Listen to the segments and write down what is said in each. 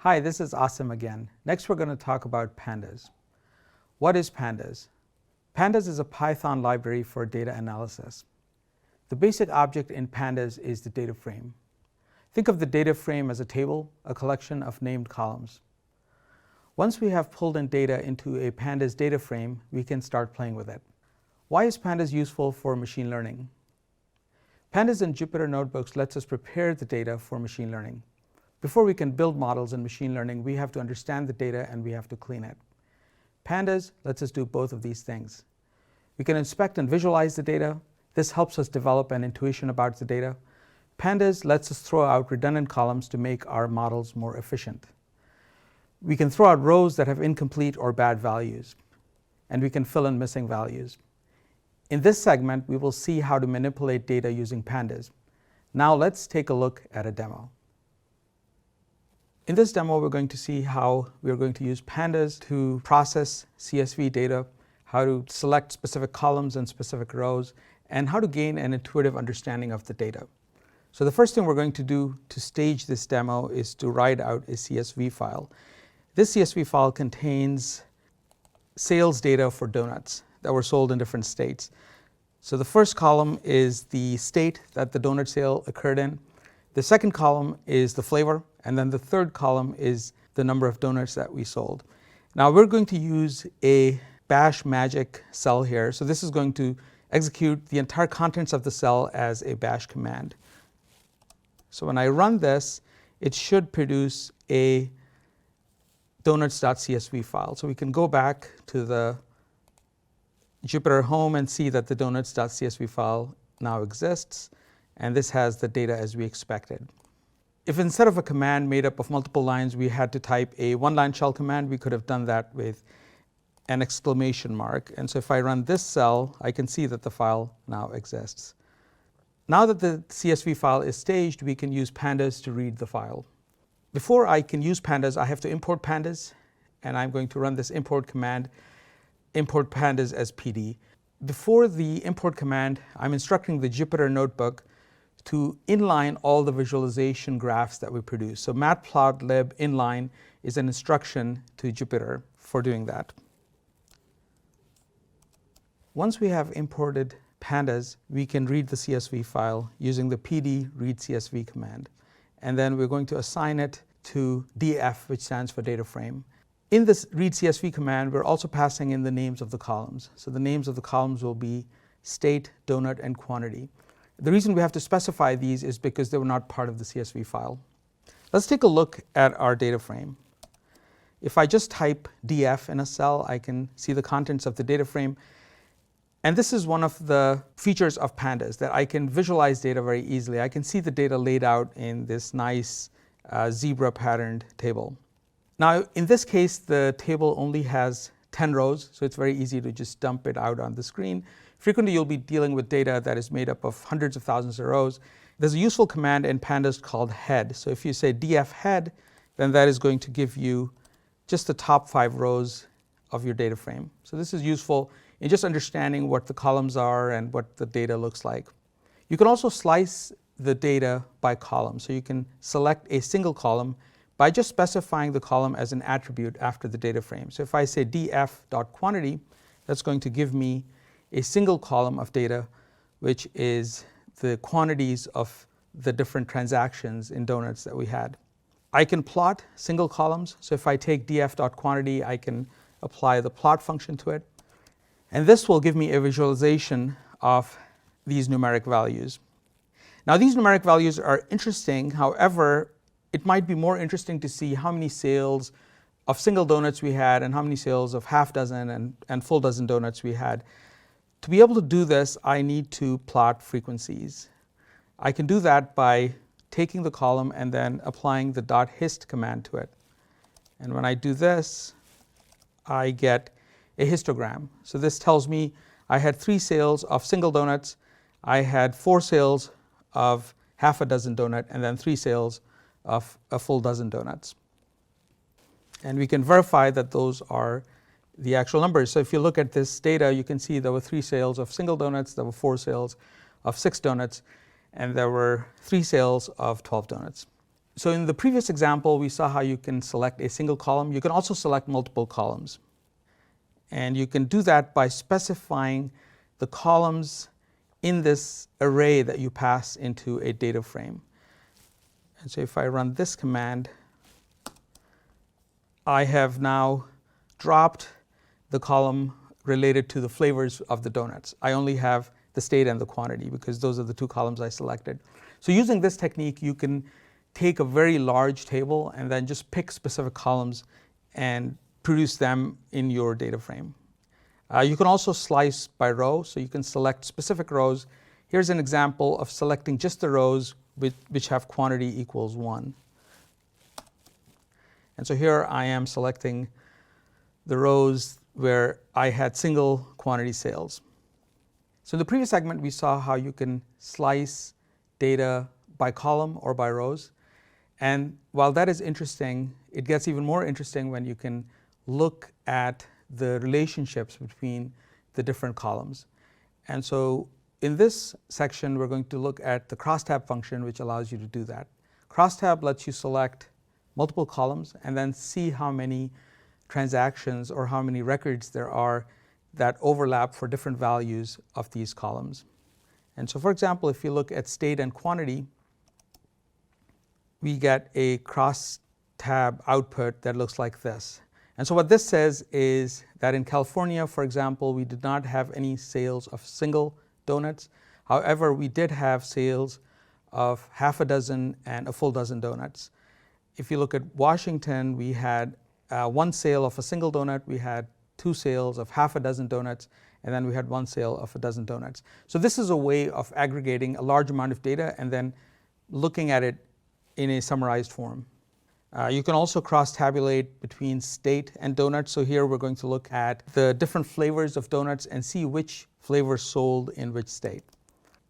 Hi, this is Asim again. Next we're going to talk about pandas. What is pandas? Pandas is a Python library for data analysis. The basic object in pandas is the data frame. Think of the data frame as a table, a collection of named columns. Once we have pulled in data into a pandas data frame, we can start playing with it. Why is pandas useful for machine learning? Pandas in Jupyter Notebooks lets us prepare the data for machine learning. Before we can build models in machine learning, we have to understand the data and we have to clean it. Pandas lets us do both of these things. We can inspect and visualize the data. This helps us develop an intuition about the data. Pandas lets us throw out redundant columns to make our models more efficient. We can throw out rows that have incomplete or bad values, and we can fill in missing values. In this segment, we will see how to manipulate data using pandas. Now let's take a look at a demo. In this demo, we're going to see how we're going to use pandas to process CSV data, how to select specific columns and specific rows, and how to gain an intuitive understanding of the data. So the first thing we're going to do to stage this demo is to write out a CSV file. This CSV file contains sales data for donuts that were sold in different states. So the first column is the state that the donut sale occurred in. The second column is the flavor, and then the third column is the number of donuts that we sold. Now we're going to use a bash magic cell here. So this is going to execute the entire contents of the cell as a bash command. So when I run this, it should produce a donuts.csv file. So we can go back to the Jupyter home and see that the donuts.csv file now exists, and this has the data as we expected. If instead of a command made up of multiple lines, we had to type a one-line shell command, we could have done that with an exclamation mark. And so if I run this cell, I can see that the file now exists. Now that the CSV file is staged, we can use pandas to read the file. Before I can use pandas, I have to import pandas, and I'm going to run this import command, import pandas as PD. Before the import command, I'm instructing the Jupyter Notebook to inline all the visualization graphs that we produce. So matplotlib inline is an instruction to Jupyter for doing that. Once we have imported pandas, we can read the CSV file using the pd read CSV command. And then we're going to assign it to df, which stands for data frame. In this read CSV command, we're also passing in the names of the columns. So the names of the columns will be state, donut, and quantity. The reason we have to specify these is because they were not part of the CSV file. Let's take a look at our data frame. If I just type df in a cell, I can see the contents of the data frame. And this is one of the features of pandas, that I can visualize data very easily. I can see the data laid out in this nice zebra patterned table. Now in this case, the table only has 10 rows, so it's very easy to just dump it out on the screen. Frequently you'll be dealing with data that is made up of hundreds of thousands of rows. There's a useful command in pandas called head. So if you say df head, then that is going to give you just the top 5 rows of your data frame. So this is useful in just understanding what the columns are and what the data looks like. You can also slice the data by column. So you can select a single column by just specifying the column as an attribute after the data frame. So if I say df.quantity, that's going to give me a single column of data, which is the quantities of the different transactions in donuts that we had. I can plot single columns. So if I take df.quantity, I can apply the plot function to it. And this will give me a visualization of these numeric values. Now these numeric values are interesting. However, it might be more interesting to see how many sales of single donuts we had and how many sales of half dozen and full dozen donuts we had. To be able to do this, I need to plot frequencies. I can do that by taking the column and then applying the .hist command to it. And when I do this, I get a histogram. So this tells me I had 3 sales of single donuts, I had 4 sales of half a dozen donut, and then 3 sales of a full dozen donuts. And we can verify that those are the actual numbers. So if you look at this data, you can see there were 3 sales of single donuts, there were 4 sales of 6 donuts, and there were 3 sales of 12 donuts. So in the previous example, we saw how you can select a single column. You can also select multiple columns. And you can do that by specifying the columns in this array that you pass into a data frame. And so if I run this command, I have now dropped the column related to the flavors of the donuts. I only have the state and the quantity because those are the two columns I selected. So using this technique, you can take a very large table and then just pick specific columns and produce them in your data frame. You can also slice by row, so you can select specific rows. Here's an example of selecting just the rows which have quantity equals 1. And so here I am selecting the rows where I had single quantity sales. So in the previous segment, we saw how you can slice data by column or by rows. And while that is interesting, it gets even more interesting when you can look at the relationships between the different columns. And so in this section, we're going to look at the crosstab function, which allows you to do that. Crosstab lets you select multiple columns and then see how many transactions or how many records there are that overlap for different values of these columns. And so for example, if you look at state and quantity, we get a crosstab output that looks like this. And so what this says is that in California, for example, we did not have any sales of single donuts. However, we did have sales of half a dozen and a full dozen donuts. If you look at Washington, we had one sale of a single donut, we had 2 sales of half a dozen donuts, and then we had 1 sale of a dozen donuts. So this is a way of aggregating a large amount of data and then looking at it in a summarized form. You can also cross-tabulate between state and donuts. So here we're going to look at the different flavors of donuts and see which flavor sold in which state.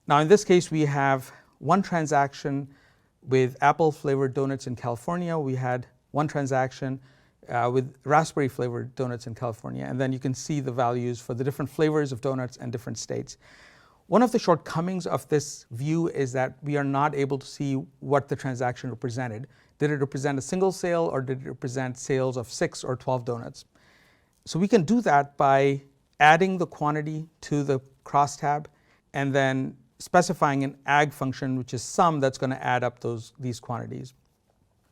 Now in this case, we have one transaction with apple flavored donuts in California. We had one transaction with raspberry flavored donuts in California. And then you can see the values for the different flavors of donuts and different states. One of the shortcomings of this view is that we are not able to see what the transaction represented. Did it represent a single sale or did it represent sales of 6 or 12 donuts? So we can do that by adding the quantity to the crosstab and then specifying an ag function, which is sum, that's going to add up these quantities.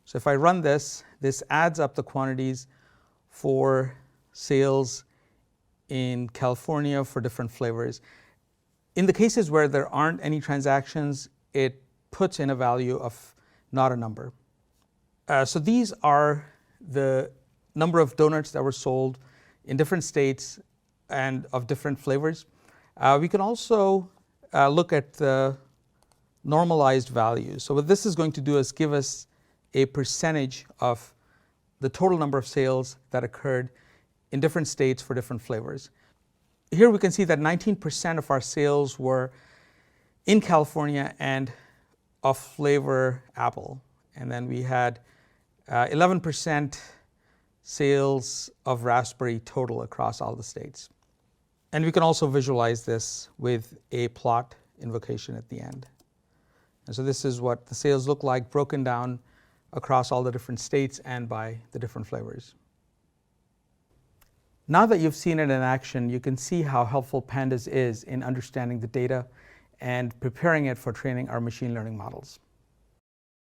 So if I run this, this adds up the quantities for sales in California for different flavors. In the cases where there aren't any transactions, it puts in a value of not a number. So these are the number of donuts that were sold in different states and of different flavors. We can also look at the normalized values. So what this is going to do is give us a percentage of the total number of sales that occurred in different states for different flavors. Here we can see that 19% of our sales were in California and of flavor apple. And then we had 11% sales of raspberry total across all the states. And we can also visualize this with a plot invocation at the end. And so this is what the sales look like broken down across all the different states and by the different flavors. Now that you've seen it in action, you can see how helpful Pandas is in understanding the data and preparing it for training our machine learning models.